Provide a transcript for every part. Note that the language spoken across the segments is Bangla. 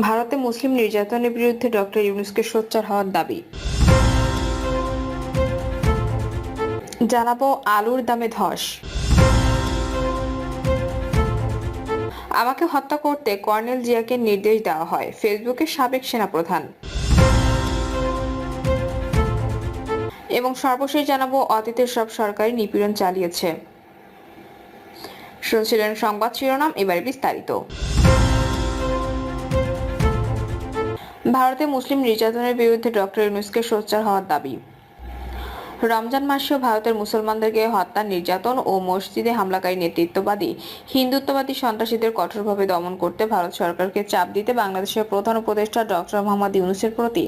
ভারতে মুসলিম নির্যাতনের বিরুদ্ধে ডক্টর ইউনূসকে সোচ্চার হওয়ার দাবি। জানাবো আলুর দামে ধস। আমাকে হত্যা করতে কর্নেল জিয়াকে নির্দেশ দেওয়া হয়, ফেসবুকে সাবেক সেনাপ্রধান। এবং সর্বশেষ জানাবো অতীতের সব সরকারি নিপীড়ন চালিয়েছে। শুনছিলেন সংবাদ শিরোনাম, এবারে বিস্তারিত। ভারতে মুসলিম নির্যাতনের বিরুদ্ধে ডক্টর ইউনূসকে সোচ্চার হওয়ার দাবি। রমজান মাসেও ভারতের মুসলমানদেরকে হত্যা, নির্যাতন ও মসজিদে হামলাকারী নেতৃত্ববাদী হিন্দুত্ববাদী সন্ত্রাসীদের কঠোরভাবে দমন করতে ভারত সরকারকে চাপ দিতে বাংলাদেশের প্রধান উপদেষ্টা ডক্টর মোহাম্মদ ইউনূসের প্রতি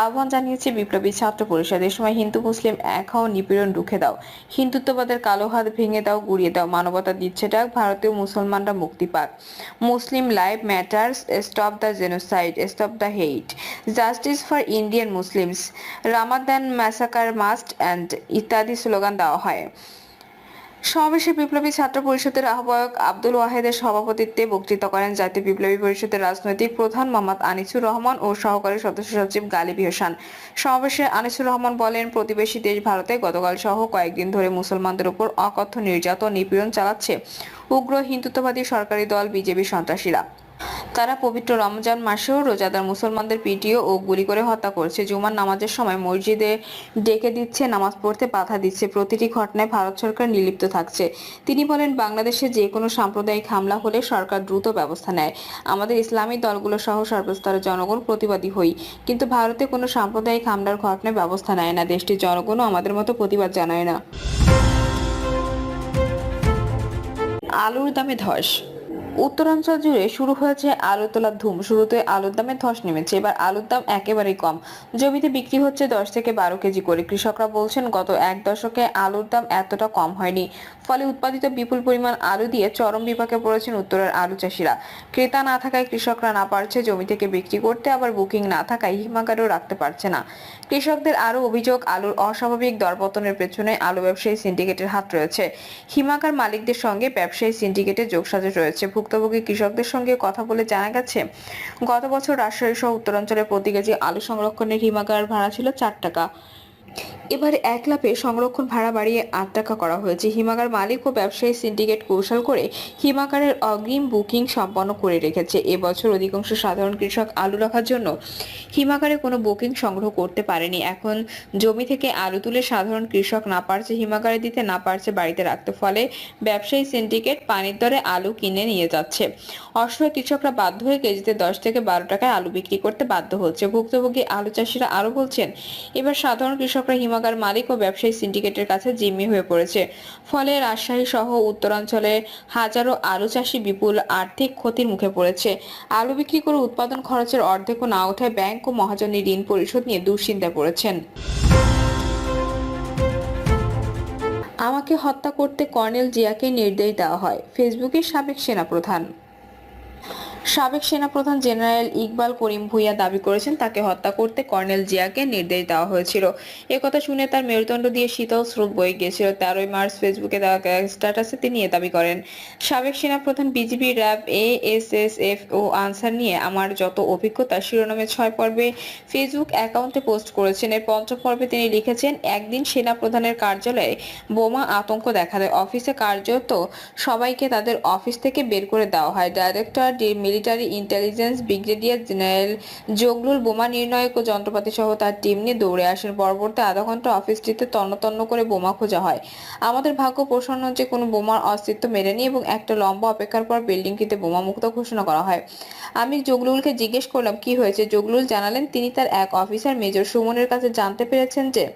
আহ্বান জানিয়েছে বিপ্লবী ছাত্র পরিষদ। এ সময় হিন্দু মুসলিম এক হও, নিপীড়ন রুখে দাও, হিন্দুত্ববাদের কালো হাত ভেঙে দাও, গুড়িয়ে দাও, মানবতা দিচ্ছে ডাক, ভারতীয় মুসলমানরা মুক্তি পাক, Muslim life matters, stop the genocide, stop the hate, justice for Indian Muslims, Ramadan massacre must and ইত্যাদি স্লোগান দেওয়া হয়। সমাবেশে বিপ্লবী ছাত্র পরিষদের আহ্বায়ক আব্দুল ওয়াহেদের সভাপতিত্বে বক্তৃতা করেন জাতীয় বিপ্লবী পরিষদের রাজনৈতিক প্রধান মোহাম্মদ আনিসুর রহমান ও সহকারী সদস্য সচিব গালিব হোসেন। সমাবেশে আনিসুর রহমান বলেন, প্রতিবেশী দেশ ভারতে গতকাল সহ কয়েকদিন ধরে মুসলমানদের উপর অকথ্য নির্যাতন, নিপীড়ন চালাচ্ছে উগ্র হিন্দুত্ববাদী সরকারি দল বিজেপি সন্ত্রাসীরা। তারা পবিত্র রমজান মাসেও রোজাদার মুসলমানদের পিটিয়ে ও গুলি করে হত্যা করছে, জুমার নামাজের সময় মসজিদে ডেকে দিচ্ছে, নামাজ পড়তে বাধা দিচ্ছে। প্রতিটি ঘটনায় ভারত সরকার নির্লিপ্ত থাকছে। তিনি বলেন, বাংলাদেশে যে কোনো সাম্প্রদায়িক হামলা হলে সরকার দ্রুত ব্যবস্থা নেয়। আমাদের ইসলামী দলগুলো সহ সর্বস্তরের জনগণ প্রতিবাদী হই, কিন্তু ভারতে কোনো সাম্প্রদায়িক হামলার ঘটনায় ব্যবস্থা নেয় না। দেশটির জনগণও আমাদের মতো প্রতিবাদ জানায় না। আলুর দামে ধস। উত্তরাঞ্চল জুড়ে শুরু হয়েছে আলু তোলার ধুম। শুরুতে আলুর দামে ধস নেমেছে, এবার আলুর দাম একেবারেই কম। জমিতে বিক্রি হচ্ছে 10 থেকে 12 কেজি করে। কৃষকরা বলছেন, গত এক দশকে আলুর দাম এতটা কম হয়নি। ফলে উৎপাদিত বিপুল পরিমাণ আলু দিয়ে চরম বিপাকে পড়েছেন উত্তরের আলু চাষিরা। ক্রেতা না থাকায় কৃষকরা না পারছে জমি থেকে বিক্রি করতে, আবার বুকিং না থাকায় হিমাগারেও রাখতে পারছে না। কৃষকদের আরও অভিযোগ, আলুর অস্বাভাবিক দরপতনের পেছনে আলু ব্যবসায়ী সিন্ডিকেটের হাত রয়েছে। হিমাগার মালিকদের সঙ্গে ব্যবসায়ী সিন্ডিকেটের যোগসাজশ রয়েছে। ভুক্তভোগী কৃষকদের সঙ্গে কথা বলে জানা গেছে, গত বছর রাজশাহী সহ উত্তরাঞ্চলে প্রতি কেজি আলু সংরক্ষণের হিমাগার ভাড়া ছিল 4 টাকা। এবারে এক লাফে সংরক্ষণ ভাড়া বাড়িয়ে 8 টাকা করা হয়েছে। হিমাগার মালিক ও ব্যবসায়ী সিন্ডিকেট কৌশল করে হিমাগারের অগ্রিম বুকিং সম্পন্ন করে রেখেছে। এবছর অধিকাংশ সাধারণ কৃষক আলু রাখার জন্য হিমাগারে কোনো বুকিং সংগ্রহ করতে পারেনি। এখন জমি থেকে আলু তুলে সাধারণ কৃষক না পারছে হিমাগারে দিতে, না পারছে বাড়িতে রাখতে। ফলে ব্যবসায়ী সিন্ডিকেট পানির দরে আলু কিনে নিয়ে যাচ্ছে। অসহায় কৃষকরা বাধ্য হয়ে কেজিতে 10 থেকে 12 টাকায় আলু বিক্রি করতে বাধ্য হচ্ছে। ভুক্তভোগী আলু চাষিরা আরো বলছেন, এবার সাধারণ কৃষকরা হিমাগার মালিক ও ব্যবসায়ী সিন্ডিকেটের কাছে জিম্মি হয়ে পড়েছে। ফলে রাজশাহী সহ উত্তরাঞ্চলে হাজারো আলু চাষি বিপুল আর্থিক ক্ষতির মুখে পড়েছে। আলু বিক্রি করে উৎপাদন খরচের অর্ধেকও না ওঠায় ব্যাংক ও মহাজনী ঋণ পরিশোধ নিয়ে দুশ্চিন্তায় পড়েছেন। আমাকে হত্যা করতে কর্নেল জিয়াকে নির্দেশ দেওয়া হয়, ফেসবুকে সাবেক সেনাপ্রধান। সাবেক সেনাপ্রধান জেনারেল ইকবাল করিম ভূঁইয়া দাবি করেছেন, তাকে হত্যা করতে কর্নেল জিয়াকে নির্দেশ দেওয়া হয়েছিল। একথা শুনে তার মেরুদণ্ড দিয়ে শীতল স্রোত বয়ে গিয়েছিল। 13 মার্চ ফেসবুকে দেওয়া স্ট্যাটাসে তিনি এ দাবি করেন। সাবেক সেনাপ্রধান, বিজিবি, র্যাব, এএসএসএফ ও আনসার নিয়ে আমার যত অভিজ্ঞতা শিরোনামে 6 পর্বে ফেসবুক অ্যাকাউন্টে পোস্ট করেছেন। এর 5ম পর্বে তিনি লিখেছেন, একদিন সেনাপ্রধানের কার্যালয়ে বোমা আতঙ্ক দেখা দেয়। অফিসে কার্যত সবাইকে তাদের অফিস থেকে বের করে দেওয়া হয়। Director military intelligence brigadier general Zaglul বোমা নির্ণায়ক ও যন্ত্রপাতি সহ তার টিম নিয়ে দৌড়ে আসেন। পরবর্তী আধা ঘন্টা অফিসটিতে তন্ন করে বোমা খোঁজা হয়। আমাদের ভাগ্য প্রসন্ন যে কোনো বোমার অস্তিত্ব মেলেনি এবং একটা লম্বা অপেক্ষার পর বিল্ডিংটিতে বোমা মুক্ত ঘোষণা করা হয়। আমি জগলুলকে জিজ্ঞেস করলাম, কি হয়েছে? জগলুল জানালেন, তিনি তার এক অফিসার মেজর সুমনের কাছে জানতে পেরেছেন যে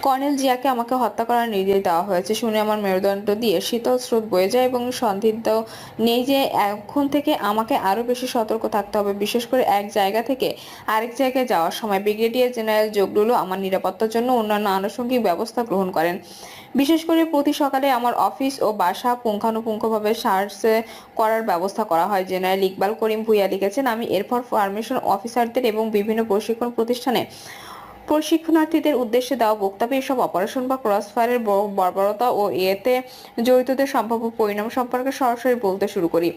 কর্নেল জিয়াকে আমাকে হত্যা করার নির্দেশ দেওয়া হয়েছে। শুনে আমার মেরুদণ্ড দিয়ে শীতল স্রোত বয়ে যায় এবং সন্দিগ্ধ নেই যে এখন থেকে আমাকে আরো বেশি সতর্ক থাকতে হবে, বিশেষ করে এক জায়গা থেকে আরেক জায়গায় যাওয়ার সময়। ব্রিগেডিয়ার জেনারেল জগলুলও আমার নিরাপত্তার জন্য অন্যান্য আনুষঙ্গিক ব্যবস্থা গ্রহণ করেন। বিশেষ করে প্রতি সকালে আমার অফিস ও বাসা পুঙ্খানুপুঙ্খভাবে সার্চ করার ব্যবস্থা করা হয়। জেনারেল ইকবাল করিম ভূঁইয়া লিখেছেন, আমি এরপর ফরমেশন অফিসারদের এবং বিভিন্ন প্রশিক্ষণ প্রতিষ্ঠানে প্রশিক্ষণার্থীদের উদ্দেশ্যে দেওয়া বক্তব্যে এসব অপারেশন বা ক্রসফায়ারের বর্বরতা ও এতে জড়িতদের সম্ভাব্য পরিণাম সম্পর্কে সরাসরি বলতে শুরু করি।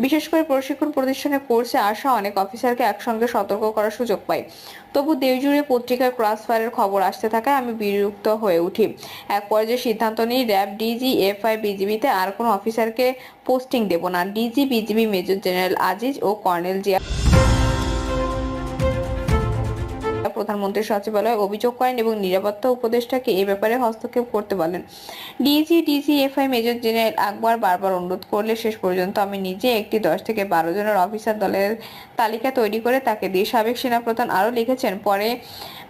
বিশেষ করে প্রশিক্ষণ প্রতিষ্ঠানের কোর্সে আসা অনেক অফিসারকে একসঙ্গে সতর্ক করার সুযোগ পাই। তবু দেশজুড়ে পত্রিকায় ক্রসফায়ারের খবর আসতে থাকায় আমি বিরক্ত হয়ে উঠি। এক পর্যায়ে সিদ্ধান্ত নিই র্যাব, ডিজি, এফআই, বিজিবিতে আর কোনো অফিসারকে পোস্টিং দেব না। DG, BGB major general Aziz ও কর্নেল জিয়া প্রধানমন্ত্রীর সচিবালয়ে অভিযোগ করেন এবং নিরাপত্তা উপদেষ্টাকে এ ব্যাপারে হস্তক্ষেপ করতে বলেন। ডিজিএফআই মেজর জেনারেল আকবর বারবার অনুরোধ করলে শেষ পর্যন্ত আমি নিজে একটি 10 থেকে 12 জনের অফিসার দলের তালিকা তৈরি করে তাকে দিয়ে। সাবেক সেনাপ্রধান আরও লিখেছেন, পরে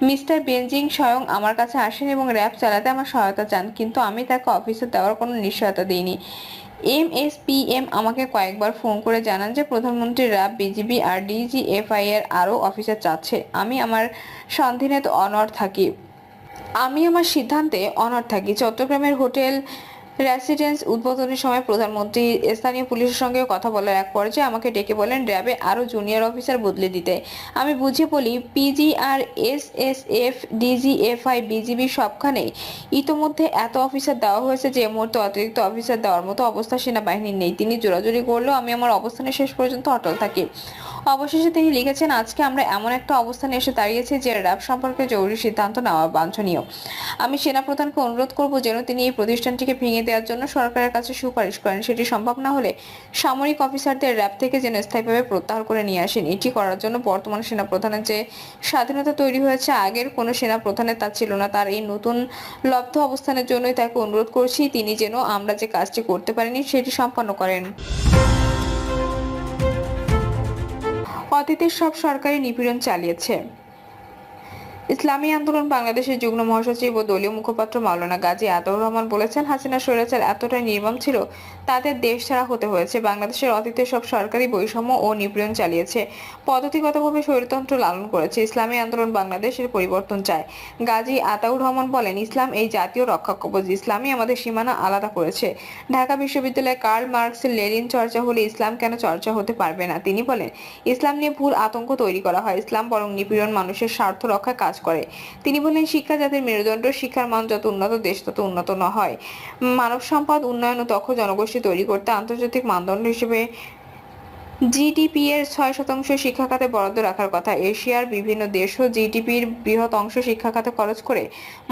মিস্টার বেনজিং স্বয়ং আমার কাছে আসেন এবং র্যাব চালাতে আমার সহায়তা চান, কিন্তু আমি তাকে অফিসার দেওয়ার কোনো নিশ্চয়তা দিইনি। এমএসপিএম আমাকে কয়েকবার ফোন করে জানান যে প্রধানমন্ত্রী র্যাব, বিজিবি আর ডিজিএফআই এর আরও অফিসার চাচ্ছে। আমি আমার সিদ্ধান্তে অনড় থাকি। চট্টগ্রামের হোটেল রেসিডেন্স উদ্বোধনের সময় প্রধানমন্ত্রী স্থানীয় পুলিশের সঙ্গে কথা বলার এক পর্যায়ে আমাকে ডেকে বলেন র্যাবে আরো জুনিয়র অফিসার বদলে দিতে। আমি বুঝিয়ে বলি, পিজিআর, এসএসএফ, ডিজিএফআই, বিজিবি সবখানে ইতোমধ্যে এত অফিসার দেওয়া হয়েছে যে এই মুহূর্তে অতিরিক্ত অফিসার দেওয়ার মতো অবস্থা সেনাবাহিনীর নেই। তিনি জোরাজুরি করলেও আমি আমার অবস্থানে শেষ পর্যন্ত অটল থাকি। অবশেষে তিনি লিখেছেন, আজকে আমরা এমন একটা অবস্থানে এসে দাঁড়িয়েছি যে র্যাব সম্পর্কে জরুরি সিদ্ধান্ত নেওয়া বাঞ্ছনীয়। আমি সেনাপ্রধানকে অনুরোধ করব যেন তিনি এই প্রতিষ্ঠানটিকে ভেঙে দেওয়ার জন্য সরকারের কাছে সুপারিশ করেন। সেটি সম্ভব না হলে সামরিক অফিসারদের র্যাব থেকে যেন স্থায়ীভাবে প্রত্যাহার করে নিয়ে আসেন। এটি করার জন্য বর্তমান সেনাপ্রধানের যে স্বাধীনতা তৈরি হয়েছে, আগের কোনো সেনাপ্রধানের তা ছিল না। তার এই নতুন লব্ধ অবস্থানের জন্যই তাকে অনুরোধ করছি তিনি যেন আমরা যে কাজটি করতে পারিনি সেটি সম্পন্ন করেন। অতীতের সব সরকারি নিপীড়ন চালিয়েছে। ইসলামী আন্দোলন বাংলাদেশের যুগ্ম মহাসচিব ও দলীয় মুখপাত্র মাওলানা গাজী আতাউর রহমান বলেছেন, হাসিনা স্বৈরাচার এতটাই নির্মম ছিল তাদের দেশ ছাড়া হতে হয়েছে। বাংলাদেশের অতীতের সব সরকারি বৈষম্য ও নিপীড়ন চালিয়েছে, পদ্ধতিগতভাবে স্বৈরতন্ত্র লালন করেছে। ইসলামী আন্দোলন বাংলাদেশের পরিবর্তন চায়। গাজী আতাউর রহমান বলেন, ইসলাম এই জাতীয় রক্ষা কবচ। ইসলামই আমাদের সীমানা আলাদা করেছে। ঢাকা বিশ্ববিদ্যালয়ে কার্ল মার্কসের লেনিন চর্চা হলে ইসলাম কেন চর্চা হতে পারবে না? তিনি বলেন, ইসলাম নিয়ে ভুল আতঙ্ক তৈরি করা হয়। ইসলাম বরং নিপীড়ন মানুষের স্বার্থ রক্ষায় কাজ করে। তিনি বলেন, শিক্ষা জাতির মেরুদণ্ড। শিক্ষার মান যত উন্নত, দেশ তত উন্নত না হয়। মানব সম্পদ উন্নয়ন ও দক্ষ জনগোষ্ঠী তৈরি করতে আন্তর্জাতিক মানদণ্ড হিসেবে জিডিপি এর 6% শিক্ষা খাতে বরাদ্দ রাখার কথা। এশিয়ার বিভিন্ন দেশও জিডিপির বৃহৎ অংশ শিক্ষা খাতে খরচ করে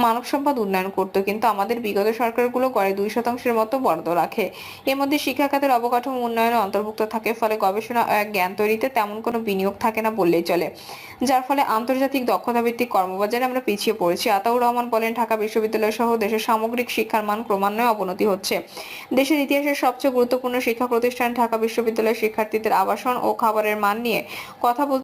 মানব সম্পদ উন্নয়ন করত, কিন্তু আমাদের বিগত সরকারগুলো গড়ে 2% মতো বরাদ্দ রাখে। এর মধ্যে শিক্ষা খাতের অবকাঠামো উন্নয়নে অন্তর্ভুক্ত থাকে, ফলে গবেষণা ও জ্ঞান তৈরিতে তেমন কোনো বিনিয়োগ থাকে না বললেই চলে, যার ফলে আন্তর্জাতিক দক্ষতা ভিত্তিক কর্মবাজারে আমরা পিছিয়ে পড়েছি। আতাউর রহমান বলেন, ঢাকা বিশ্ববিদ্যালয় সহ দেশের সামগ্রিক শিক্ষার মান ক্রমান্বয়ে অবনতি হচ্ছে। দেশের ইতিহাসের সবচেয়ে গুরুত্বপূর্ণ শিক্ষা প্রতিষ্ঠান ঢাকা বিশ্ববিদ্যালয়ের শিক্ষার্থীদের আবাসন ও খাবারের মান নিয়ে কথা বলতে